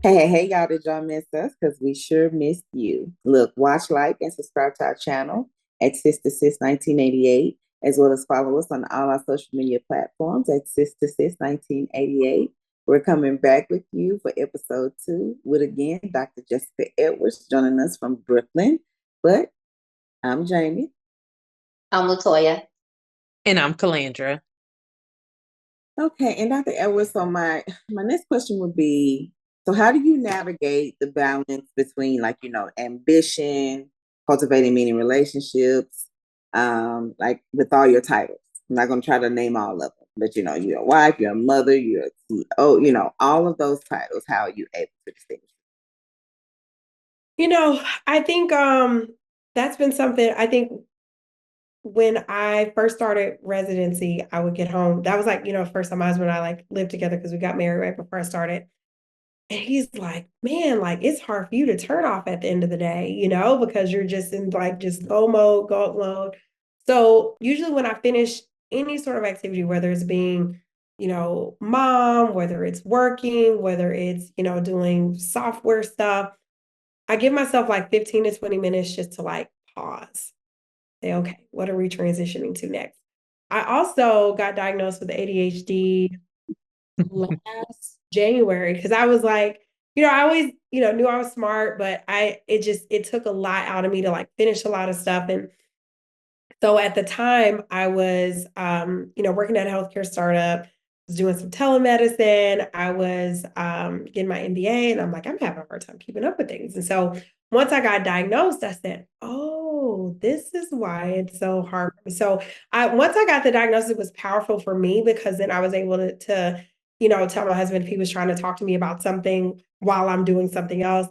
Hey, y'all, did y'all miss us? Because we sure missed you. Look, watch, like, and subscribe to our channel at Sister Sis 1988, as well as follow us on all our social media platforms at Sister Sis 1988. We're coming back with you for episode 2 with again Dr. Jessica Edwards joining us from Brooklyn. But I'm Jamie. I'm Latoya. And I'm Calandra. Okay, and Dr. Edwards, so my next question would be, so how do you navigate the balance between ambition, cultivating meaning relationships, like with all your titles? I'm not gonna try to name all of them, but you're a wife, you're a mother, you're a CEO, all of those titles, how are you able to distinguish? I think that's been something. I think when I first started residency, I would get home. That was like, first time my husband and I like lived together because we got married right before I started. And he's like, man, like it's hard for you to turn off at the end of the day, because you're just in like just go mode. So usually when I finish any sort of activity, whether it's being, mom, whether it's working, whether it's, doing software stuff, I give myself like 15 to 20 minutes just to like pause. Say, okay, what are we transitioning to next? I also got diagnosed with ADHD last January because I was like, I always, knew I was smart, but it took a lot out of me to like finish a lot of stuff. And so at the time I was, working at a healthcare startup, was doing some telemedicine. I was getting my MBA and I'm like, I'm having a hard time keeping up with things. And so once I got diagnosed, I said, oh, this is why it's so hard for me. So once I got the diagnosis, it was powerful for me because then I was able to tell my husband if he was trying to talk to me about something while I'm doing something else,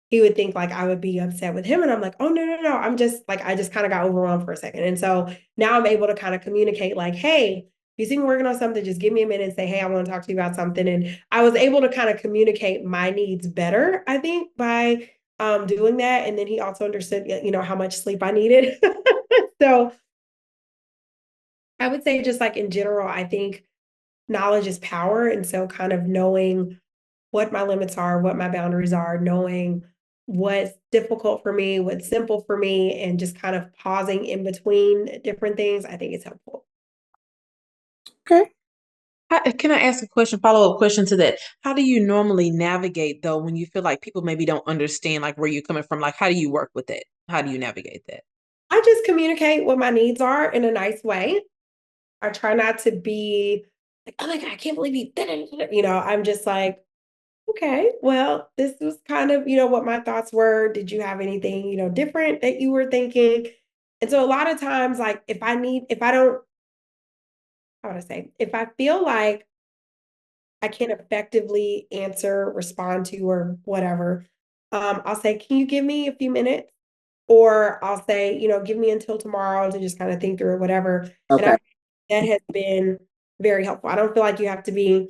he would think like I would be upset with him. And I'm like, oh, no, no, no. I'm just like, I just kind of got overwhelmed for a second. And so now I'm able to kind of communicate like, hey, you see me working on something, just give me a minute and say, hey, I want to talk to you about something. And I was able to kind of communicate my needs better, I think, by doing that. And then he also understood, how much sleep I needed. So I would say just like in general, I think knowledge is power. And so kind of knowing what my limits are, what my boundaries are, knowing what's difficult for me, what's simple for me, and just kind of pausing in between different things, I think is helpful. Okay. Can I ask a question, follow-up question to that? How do you normally navigate though when you feel like people maybe don't understand like where you're coming from? Like, how do you work with that? How do you navigate that? I just communicate what my needs are in a nice way. I try not to be like, oh my God, I can't believe you did it. I'm just like, okay, well, this was kind of, what my thoughts were. Did you have anything, different that you were thinking? And so a lot of times, like if I don't, how would I say, if I feel like I can't effectively answer, respond to, or whatever, I'll say, can you give me a few minutes? Or I'll say, give me until tomorrow to just kind of think through it, whatever. And Okay. that has been very helpful. I don't feel like you have to be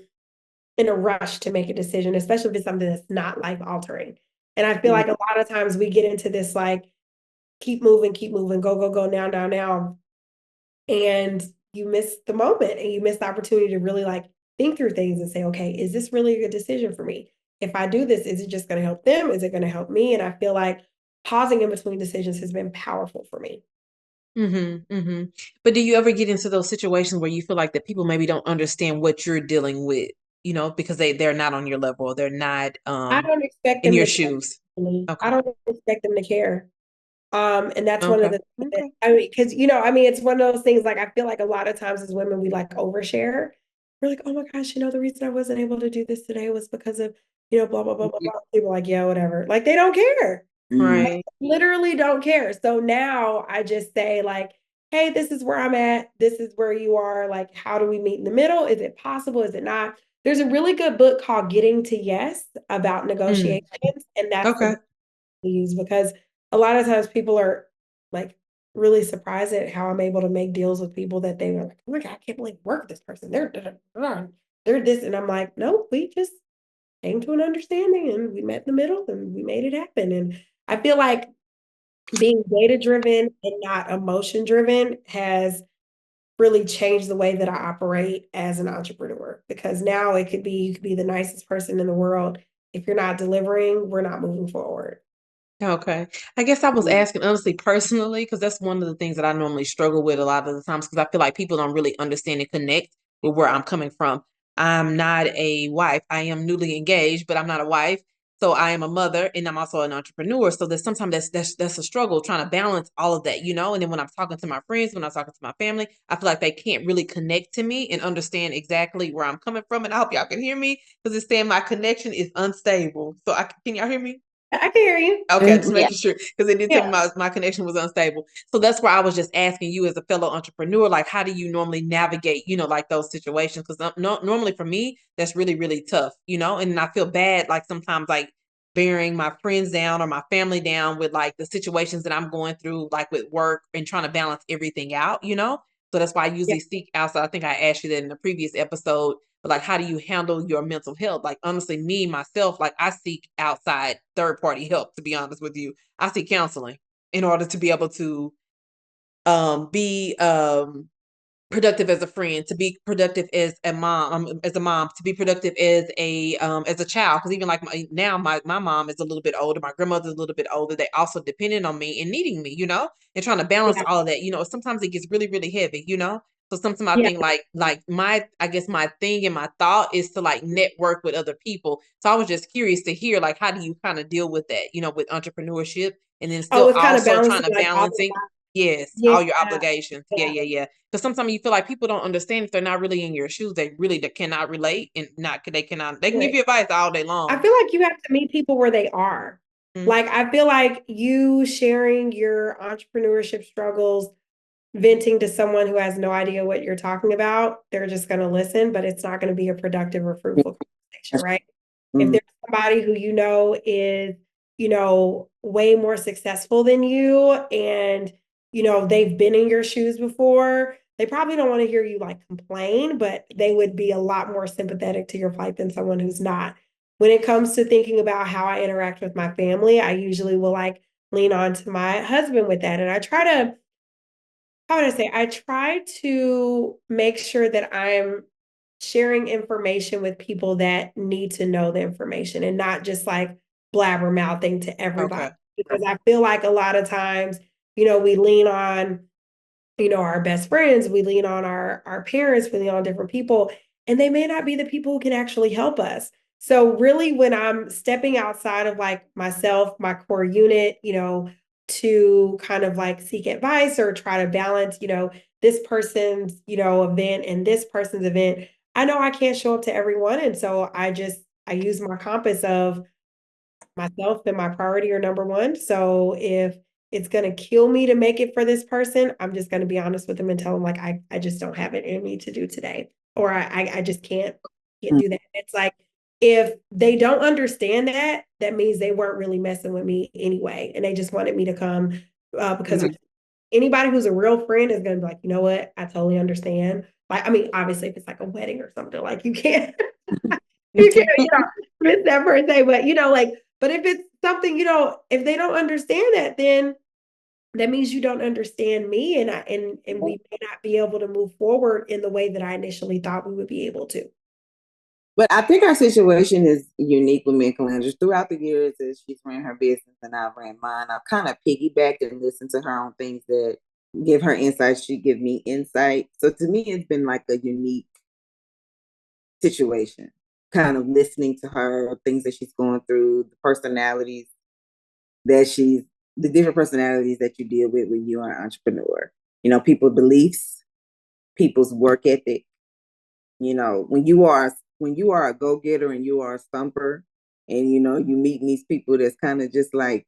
in a rush to make a decision, especially if it's something that's not life altering. And I feel like a lot of times we get into this like, keep moving, go, go, go, now, now, now. And you miss the moment and you miss the opportunity to really like think through things and say, okay, is this really a good decision for me? If I do this, is it just going to help them? Is it going to help me? And I feel like pausing in between decisions has been powerful for me. But do you ever get into those situations where you feel like that people maybe don't understand what you're dealing with, because they're not on your level or they're not I don't expect in them your to shoes? care. I Okay. don't expect them to care. And that's one of Okay. the things that, Okay. I mean, because it's one of those things like I feel like a lot of times as women we like overshare. We're like, oh my gosh, the reason I wasn't able to do this today was because of, blah, blah, blah, blah, blah. People are like, yeah, whatever. Like they don't care. Mm-hmm. Right. Literally don't care. So now I just say like, hey, this is where I'm at. This is where you are. Like, how do we meet in the middle? Is it possible? Is it not? There's a really good book called Getting to Yes about Mm. negotiations. And that's the Okay. book I use because a lot of times people are like really surprised at how I'm able to make deals with people that they were like, oh my God, I can't believe I work with this person. They're this. And I'm like, no, we just came to an understanding and we met in the middle and we made it happen. And I feel like being data driven and not emotion driven has really changed the way that I operate as an entrepreneur because now it could be you could be the nicest person in the world if you're not delivering, we're not moving forward. Okay. I guess I was asking honestly personally, because that's one of the things that I normally struggle with a lot of the times, because I feel like people don't really understand and connect with where I'm coming from. I'm not a wife. I am newly engaged, but I'm not a wife. So I am a mother and I'm also an entrepreneur. So there's sometimes that's a struggle trying to balance all of that, you know? And then when I'm talking to my friends, when I'm talking to my family, I feel like they can't really connect to me and understand exactly where I'm coming from. And I hope y'all can hear me because it's saying my connection is unstable. So can y'all hear me? I can hear you. Okay, Mhm. just Yeah. making sure because they did tell me my connection was unstable. So that's why I was just asking you as a fellow entrepreneur, like, how do you normally navigate, like those situations? Because normally for me, that's really, really tough, and I feel bad, like sometimes, like bearing my friends down or my family down with like the situations that I'm going through, like with work and trying to balance everything out. So that's why I Yeah. usually seek outside. I think I asked you that in the previous episode, but like, how do you handle your mental health? Like, honestly, me, myself, like I seek outside third party help, to be honest with you. I seek counseling in order to be able to be productive as a friend, to be productive as a mom, to be productive as a child. Because even like my mom is a little bit older, my grandmother's a little bit older. They also depending on me and needing me, and trying to balance Yeah. all of that. Sometimes it gets really, really heavy. So sometimes I Yeah. think like I guess my thing and my thought is to like network with other people. So I was just curious to hear like how do you kind of deal with that, with entrepreneurship and then Oh, still it's kind of also trying balancing to like all balancing. the Yes, yeah. all your obligations. Yeah, Yeah. yeah, yeah. Because sometimes you feel like people don't understand if they're not really in your shoes. They cannot relate and they can give Right. you advice all day I long. feel like you have to meet people where they are. Mhm. Like, I feel like you sharing your entrepreneurship struggles, venting to someone who has no idea what you're talking about, they're just going to listen, but it's not going to be a productive or fruitful conversation, right? If Mhm. there's somebody who you know is, way more successful than you and, they've been in your shoes before, they probably don't want to hear you like complain, but they would be a lot more sympathetic to your plight than someone who's not. When it comes to thinking about how I interact with my family, I usually will like lean on to my husband with that. And I try to, how would I say, I try to make sure that I'm sharing information with people that need to know the information and not just like blabber mouthing to everybody. Okay. Because I feel like a lot of times, we lean on, our best friends, we lean on our parents, we lean on different people, and they may not be the people who can actually help us. So really when I'm stepping outside of like myself, my core unit, to kind of like seek advice or try to balance, this person's, event and this person's event, I know I can't show up to everyone. And so I use my compass of myself and my priority are number one. So if it's gonna kill me to make it for this person, I'm just gonna be honest with them and tell them like I just don't have it in me to do today. Or I just can't do that. It's like if they don't understand that, that means they weren't really messing with me anyway. And they just wanted me to come because Mhm. anybody who's a real friend is gonna be like, you know what, I totally understand. Like, I mean, obviously if it's like a wedding or something, like you can't you can't, miss that birthday, but like, but if it's something, if they don't understand that, then that means you don't understand me and we may not be able to move forward in the way that I initially thought we would be able to. But I think our situation is unique with me and Calandra. Throughout the years, as she's ran her business and I ran mine, I've kind of piggybacked and listened to her on things that give her insight. She give me insight. So to me, it's been like a unique situation. Kind of listening to her, things that she's going through, the personalities that she's, the different personalities that you deal with when you are an entrepreneur. People's beliefs, people's work ethic. When you are a go-getter and you are a stumper and you meet these people that's kind of just like,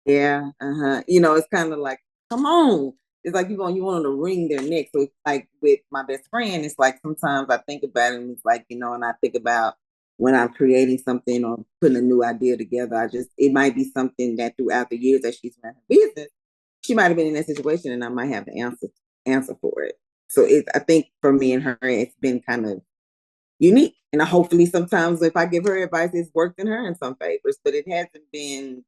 yeah, it's kind of like, come on. It's like you want to wring their neck. So it's like with my best friend, it's like sometimes I think about it and it's like, and I think about when I'm creating something or putting a new idea together, it might be something that throughout the years that she's run her business, she might have been in that situation and I might have the answer for it. So I think for me and her, it's been kind of unique. And hopefully sometimes if I give her advice, it's worked in her in some favors, but it hasn't been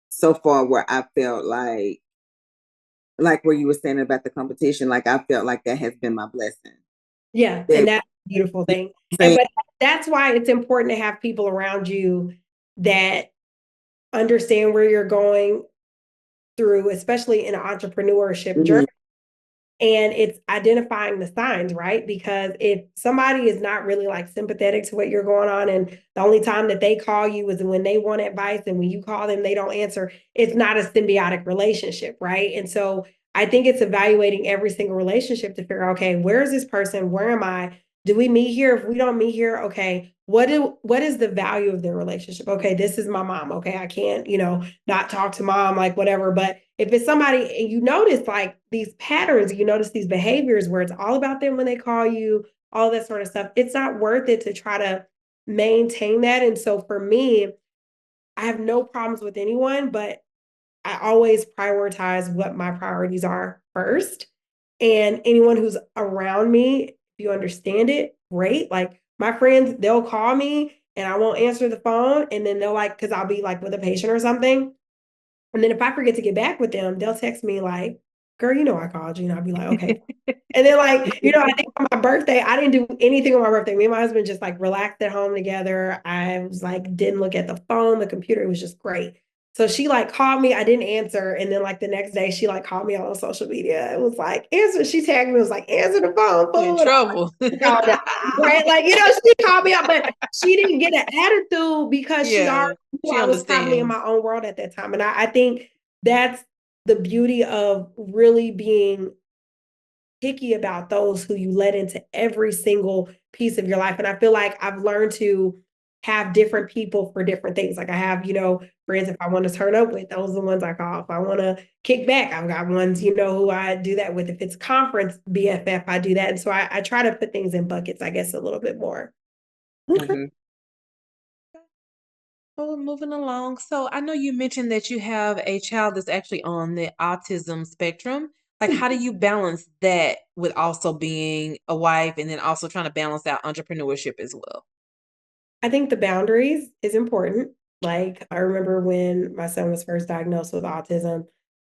so far where I felt like where you were saying about the competition, like I felt like that has been my blessing. Yeah, That, and that's a beautiful thing. And saying, but that's why it's important to have people around you that understand where you're going through, especially in entrepreneurship journey. And it's identifying the signs, right? Because if somebody is not really like sympathetic to what you're going on, and the only time that they call you is when they want advice, and when you call them, they don't answer, it's not a symbiotic relationship, right? And so I think it's evaluating every single relationship to figure out, okay, where is this person? Where am I? Do we meet here? If we don't meet here, okay, what is the value of their relationship? Okay, this is my mom. Okay, I can't, not talk to mom, like whatever. But if it's somebody and you notice like these patterns, you notice these behaviors where it's all about them when they call you, all that sort of stuff, it's not worth it to try to maintain that. And so for me, I have no problems with anyone, but I always prioritize what my priorities are first. And anyone who's around me, if you understand it, great. Like my friends, they'll call me and I won't answer the phone. And then they'll like, because I'll be like with a patient or something. And then if I forget to get back with them, they'll text me like, girl, I called you. And I'll be like, okay. And then like, I think on my birthday, I didn't do anything on my birthday. Me and my husband just like relaxed at home together. I was like, didn't look at the phone, the computer. It was just great. So she like called me. I didn't answer. And then like the next day she like called me on social media. It was like, answer. She tagged me. It was like, answer the phone. You're in trouble. Right. Like, she called me up, but she didn't get an attitude because she already knew I was probably in my own world at that time. And I think that's the beauty of really being picky about those who you let into every single piece of your life. And I feel like I've learned to have different people for different things. Like I have, friends if I want to turn up with, those are the ones I call. If I want to kick back, I've got ones, who I do that with. If it's conference BFF, I do that. And so I try to put things in buckets, I guess, a little bit more. Okay. Well, moving along. So I know you mentioned that you have a child that's actually on the autism spectrum. Like, how do you balance that with also being a wife and then also trying to balance out entrepreneurship as well? I think the boundaries is important. Like I remember when my son was first diagnosed with autism,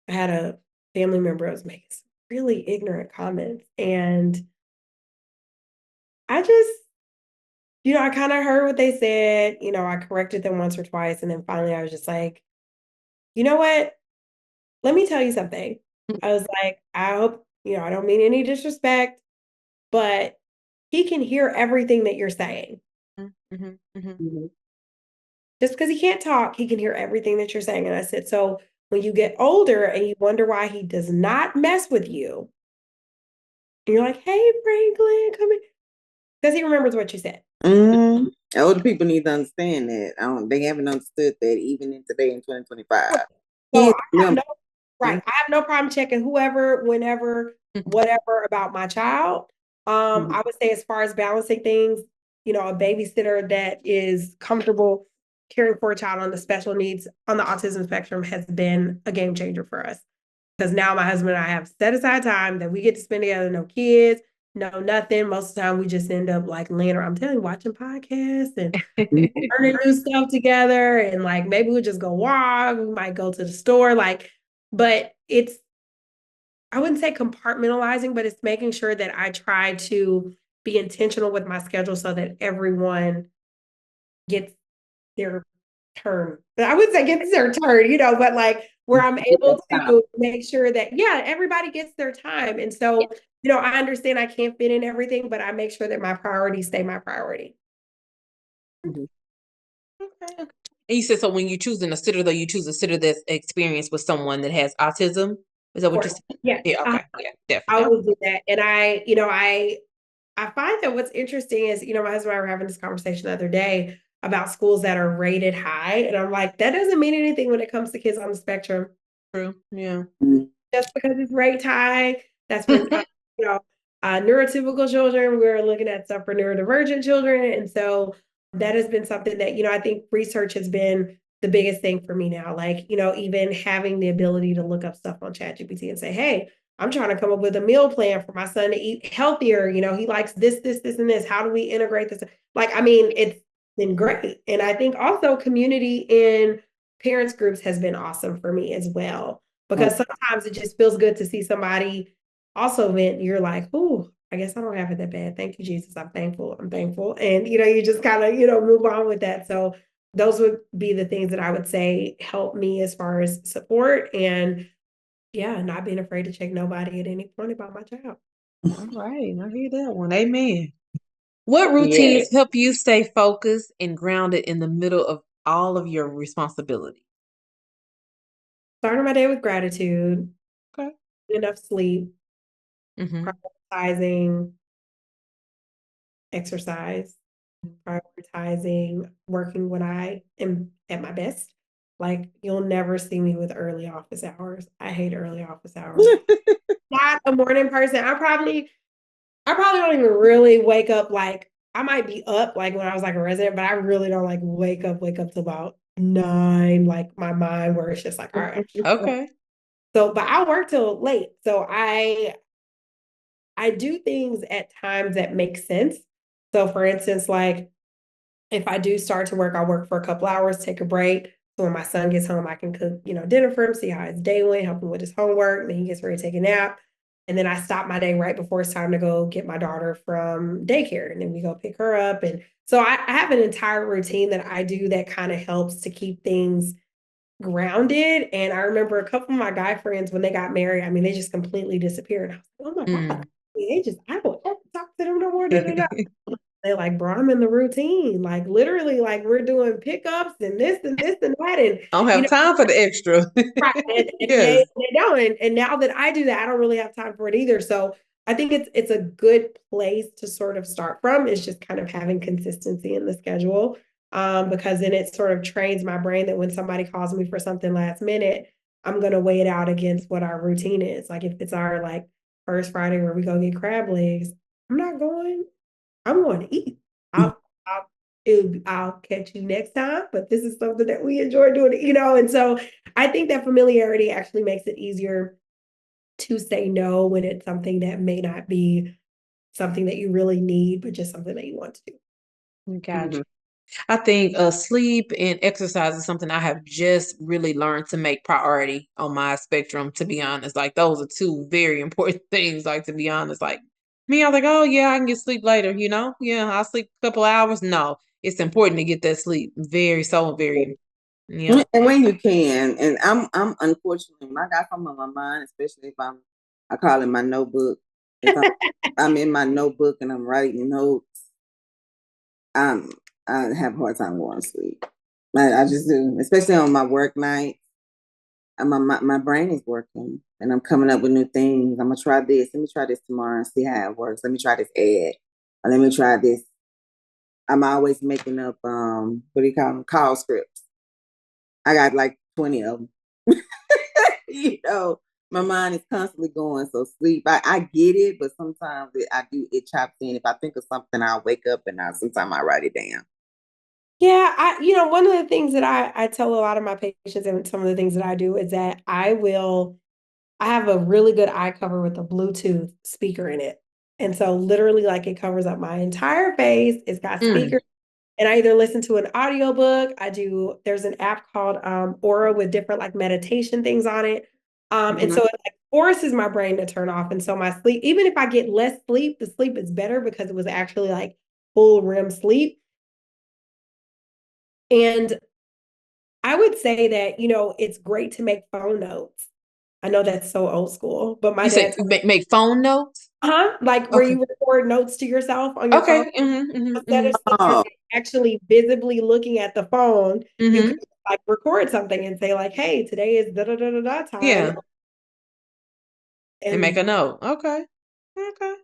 I had a family member who was making some really ignorant comments. And I just, I kind of heard what they said. I corrected them once or twice. And then finally I was just like, you know what? Let me tell you something. I was like, I hope, I don't mean any disrespect, but he can hear everything that you're saying. Just because he can't talk, he can hear everything that you're saying. And I said, so when you get older and you wonder why he does not mess with you, and you're like, hey, Franklin, come in, because he remembers what you said. Older people need to understand that. They haven't understood that even in today in 2025. So I have no problem checking whoever, whenever, whatever about my child. I would say as far as balancing things, a babysitter that is comfortable caring for a child on the special needs on the autism spectrum has been a game changer for us. Because now my husband and I have set aside time that we get to spend together, no kids, no nothing. Most of the time we just end up like laying around, I'm telling you, watching podcasts and learning new stuff together. And like maybe we'll just go walk, we might go to the store, but it's, I wouldn't say compartmentalizing, but it's making sure that I try to be intentional with my schedule so that everyone gets their turn. I would say gets their turn, but like where I'm able to make sure that, everybody gets their time. And so, I understand I can't fit in everything, but I make sure that my priorities stay my priority. Okay. And you said, so when you're choosing a sitter, though, you choose a sitter that's experienced with someone that has autism? Is that what you said? Yeah. Yeah, okay. Yeah, definitely. I will do that. And I find that what's interesting is, my husband and I were having this conversation the other day about schools that are rated high. And I'm like, that doesn't mean anything when it comes to kids on the spectrum. True. Yeah. Just because it's rated high, that's for, neurotypical children. We're looking at stuff for neurodivergent children. And so that has been something that, I think research has been the biggest thing for me now. Like, even having the ability to look up stuff on ChatGPT and say, hey, I'm trying to come up with a meal plan for my son to eat healthier. He likes this, this, this, and this. How do we integrate this? Like, I mean, it's been great. And I think also community in parents groups has been awesome for me as well, because sometimes it just feels good to see somebody also vent. You're like, oh, I guess I don't have it that bad. Thank you, Jesus. I'm thankful. I'm thankful. And, you just kind of, move on with that. So those would be the things that I would say help me as far as support and, yeah, not being afraid to check nobody at any point about my child. All right, I hear that one. Amen. What Yes. routines help you stay focused and grounded in the middle of all of your responsibilities? Starting my day with gratitude, Okay. enough sleep, Mm-hmm. prioritizing exercise, prioritizing working when I am at my best. Like, you'll never see me with early office hours. I hate early office hours. Not a morning person. I probably don't even really wake up, like, I might be up like when I was like a resident, but I really don't like wake up to about 9, like my mind where it's just like, all right. Okay. So, but I work till late. So I do things at times that make sense. So for instance, like if I do start to work, I'll work for a couple hours, take a break. So when my son gets home, I can cook, dinner for him, see how his day went, help him with his homework. Then he gets ready to take a nap. And then I stop my day right before it's time to go get my daughter from daycare. And then we go pick her up. And so I have an entire routine that I do that kind of helps to keep things grounded. And I remember a couple of my guy friends, when they got married, I mean, they just completely disappeared. I was like, oh my God. I don't ever talk to them no more. Da, da, da. They're like, bro, I'm in the routine. Like literally, like we're doing pickups and this and this and that. And I don't have time for the extra. right. And Yes. they don't. And now that I do that, I don't really have time for it either. So I think it's a good place to sort of start from. It's just kind of having consistency in the schedule. Because then it sort of trains my brain that when somebody calls me for something last minute, I'm gonna weigh it out against what our routine is. Like if it's our like first Friday where we go get crab legs, I'm not going. I'm going to eat. I'll I'll catch you next time, but this is something that we enjoy doing, and so I think that familiarity actually makes it easier to say no when it's something that may not be something that you really need, but just something that you want to do. Gotcha. I think sleep and exercise is something I have just really learned to make priority on my spectrum, to be honest. Like those are two very important things, like to be honest. Like me, I was like, oh yeah, I can get sleep later, you know? Yeah, I'll sleep a couple hours. No, it's important to get that sleep. Very, yeah. And when you can, and I'm unfortunately when I got something on my mind, especially if I call it my notebook. If I'm in my notebook and I'm writing notes, I have a hard time going to sleep. I just do, especially on my work night. My brain is working and I'm coming up with new things. I'm gonna try this. Let me try this tomorrow and see how it works. Let me try this ad. Or let me try this. I'm always making up what do you call them? Call scripts. I got like 20 of them. My mind is constantly going. So sleep, I get it, but sometimes it chops in. If I think of something, I'll wake up and sometimes I write it down. Yeah, one of the things that I tell a lot of my patients and some of the things that I do is that I have a really good eye cover with a Bluetooth speaker in it. And so literally like it covers up my entire face. It's got speakers. And I either listen to an audiobook, there's an app called Aura with different like meditation things on it. And so it like forces my brain to turn off. And so my sleep, even if I get less sleep, the sleep is better because it was actually like full REM sleep. And I would say that, it's great to make phone notes. I know that's so old school, but my You said dad you make phone notes? like where Okay. you record notes to yourself on your phone. Okay. Mm-hmm, Instead of sitting there Oh, actually visibly looking at the phone, you mm-hmm. could like record something and say like, "Hey, today is da da da da da time," Yeah. And make and a note. Okay. Okay.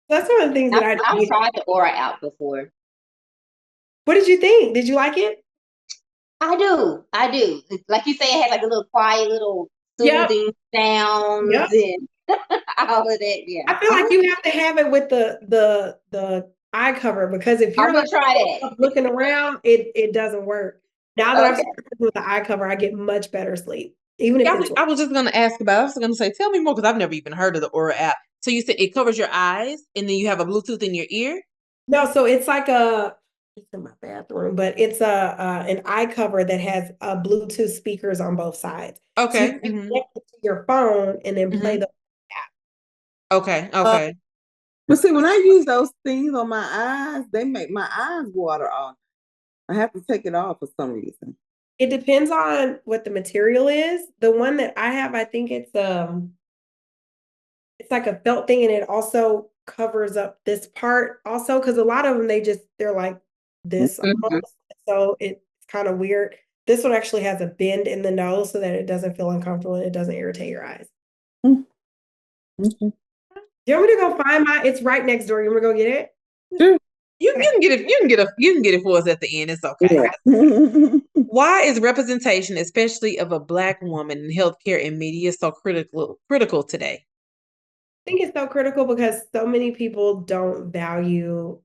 that's one of the things that I I've do. tried the Aura app before. What did you think? Did you like it? I do. I do. Like you say, it has like a little quiet, little Yep. soothing sounds Yep. and all of that. Yeah. I feel like you have to have it with the eye cover because if I'm you're gonna like try that. looking around, it doesn't work. Now that I've Okay. started with the eye cover, I get much better sleep, even if Yeah, it's I was just gonna ask about. I was gonna say, tell me more because I've never even heard of the Aura app. So you said it covers your eyes, and then you have a Bluetooth in your ear. no. So it's like it's in my bathroom, but it's an eye cover that has Bluetooth speakers on both sides. So you Okay. can Mm-hmm. connect it to your phone and then play Mm-hmm. the Okay. uh, Okay. But see, when I use those things on my eyes, they make my eyes water off. I have to take it off for some reason. It depends on what the material is. The one that I have, I think it's like a felt thing, and it also covers up this part also because a lot of them they're like this Mhm. almost. So it's kind of weird. This one actually has a bend in the nose so that it doesn't feel uncomfortable and it doesn't irritate your eyes. Mm, okay. Do you want me to go find my? It's right next door. You want me to go get it? Sure. You can get it. You can get it for us at the end. It's okay. Yeah. Why is representation, especially of a Black woman in healthcare and media, so critical today? I think it's so critical because so many people don't value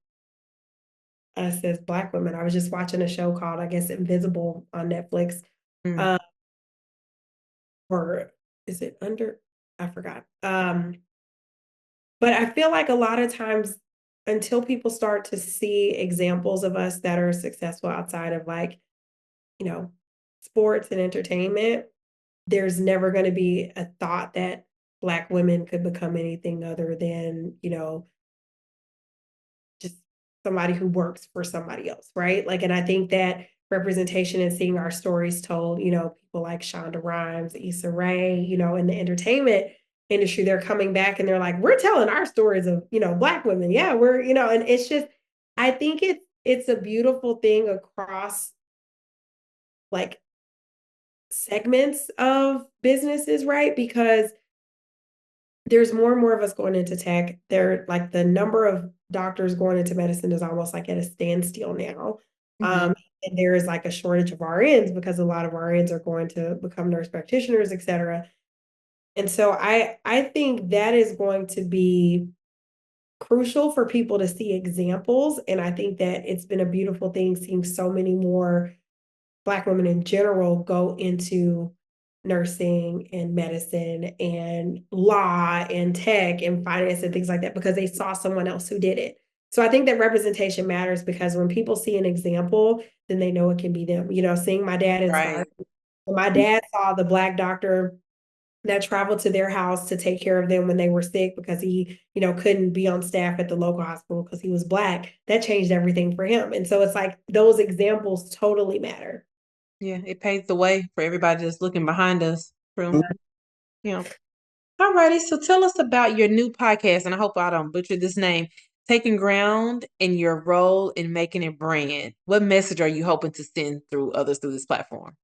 us as Black women. I was just watching a show called, I guess, Invisible on Netflix. Mm. Um, or is it under? I forgot. But I feel like a lot of times, until people start to see examples of us that are successful outside of like, you know, sports and entertainment, there's never going to be a thought that Black women could become anything other than, just somebody who works for somebody else, right? Like, and I think that representation and seeing our stories told, people like Shonda Rhimes, Issa Rae, in the entertainment industry, they're coming back and they're like, we're telling our stories of, Black women. Yeah, and it's just, I think it's a beautiful thing across like segments of businesses, right? Because there's more and more of us going into tech. There, like the number of doctors going into medicine is almost like at a standstill now. Mhm. And there is like a shortage of RNs because a lot of RNs are going to become nurse practitioners, et cetera. And so I think that is going to be crucial for people to see examples. And I think that it's been a beautiful thing seeing so many more Black women in general go into nursing and medicine and law and tech and finance and things like that because they saw someone else who did it. So I think that representation matters because when people see an example, then they know it can be them. Seeing my dad Right. inspired. When my dad saw the Black doctor that traveled to their house to take care of them when they were sick because he, couldn't be on staff at the local hospital because he was Black, that changed everything for him. And so it's like those examples totally matter. Yeah, it paves the way for everybody that's looking behind us. True. Mhm. Yeah. All righty. So tell us about your new podcast, and I hope I don't butcher this name. Taking ground in your role in making a brand. What message are you hoping to send through others through this platform?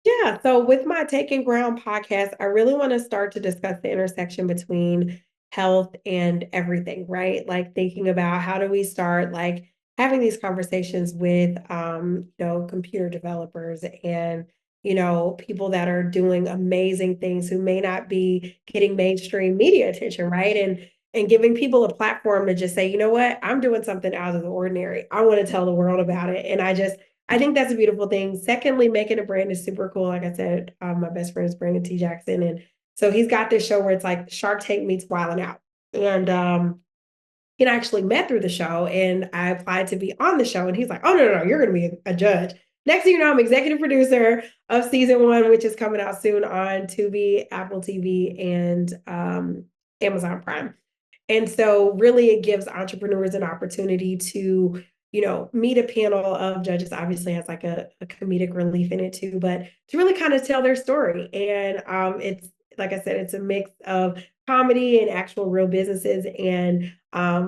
Yeah. So with my Taking Ground podcast, I really want to start to discuss the intersection between health and everything, right? Like thinking about how do we start like having these conversations with computer developers and people that are doing amazing things who may not be getting mainstream media attention, right? And giving people a platform to just say, you know what, I'm doing something out of the ordinary. I want to tell the world about it. And I think that's a beautiful thing. Secondly, making a brand is super cool. Like I said, my best friend is Brandon T. Jackson. And so he's got this show where it's like Shark Tank meets Wild 'N Out. And he and I actually met through the show and I applied to be on the show. And he's like, oh, no, you're going to be a judge. Next thing you know, I'm executive producer of season 1, which is coming out soon on Tubi, Apple TV, and Amazon Prime. And so really it gives entrepreneurs an opportunity to, meet a panel of judges, obviously has like a comedic relief in it too, but to really kind of tell their story. And it's, like I said, it's a mix of comedy and actual real businesses. And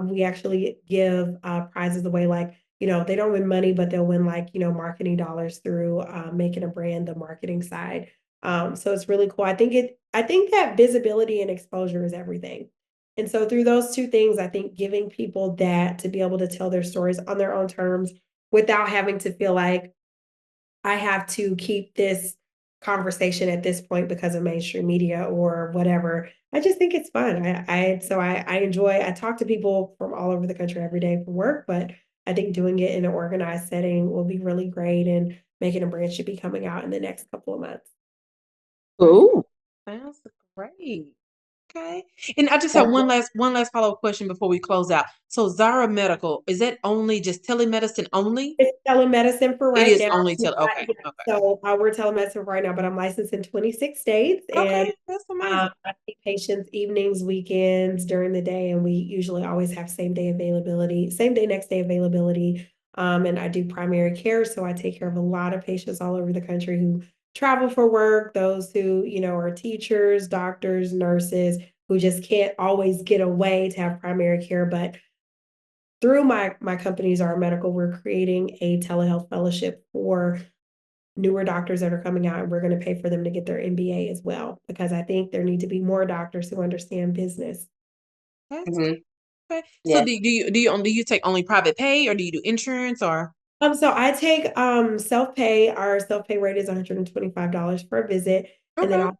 we actually give prizes away, like, they don't win money, but they'll win like, marketing dollars through making a brand, the marketing side. So it's really cool. I think that visibility and exposure is everything. And so through those two things, I think giving people that to be able to tell their stories on their own terms without having to feel like I have to keep this conversation at this point because of mainstream media or whatever. I just think it's fun. I enjoy, I talk to people from all over the country every day for work, but I think doing it in an organized setting will be really great and making a brand should be coming out in the next couple of months. Cool. Sounds great. Okay. And I just have one last follow-up question before we close out. So Zara Medical, is that only just telemedicine only? It's telemedicine for It right is now. only okay. Okay. So we're telemedicine right now, but I'm licensed in 26 states, and Okay, that's amazing. I see patients evenings, weekends, during the day, and we usually always have same day availability, same day, next day availability. And I do primary care, so I take care of a lot of patients all over the country who travel for work, those who, are teachers, doctors, nurses, who just can't always get away to have primary care. But through my companies, our medical, we're creating a telehealth fellowship for newer doctors that are coming out, and we're going to pay for them to get their MBA as well, because I think there need to be more doctors who understand business. Okay. So Yeah. do you take only private pay, or do you do insurance, or? So I take self-pay. Our self-pay rate is $125 for a visit, and then Okay. I'll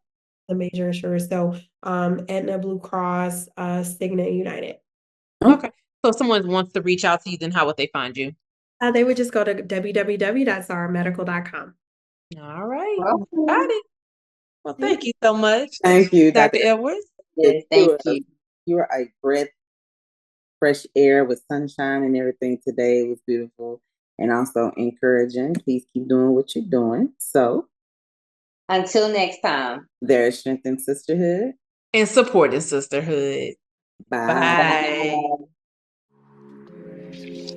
the major insurers. So Aetna, Blue Cross, Cigna, United. Okay. So if someone wants to reach out to you, then how would they find you? They would just go to www.zaramedical.com. All right. Got Okay. it. Well, thank you so much, Thank you, Dr. Dr. Edwards. Yes, thank you. You were a breath, fresh air with sunshine and everything today. It was beautiful and also encouraging. Please keep doing what you're doing. So Until next time. there is strength in sisterhood. And supporting sisterhood. Bye. Bye. Bye.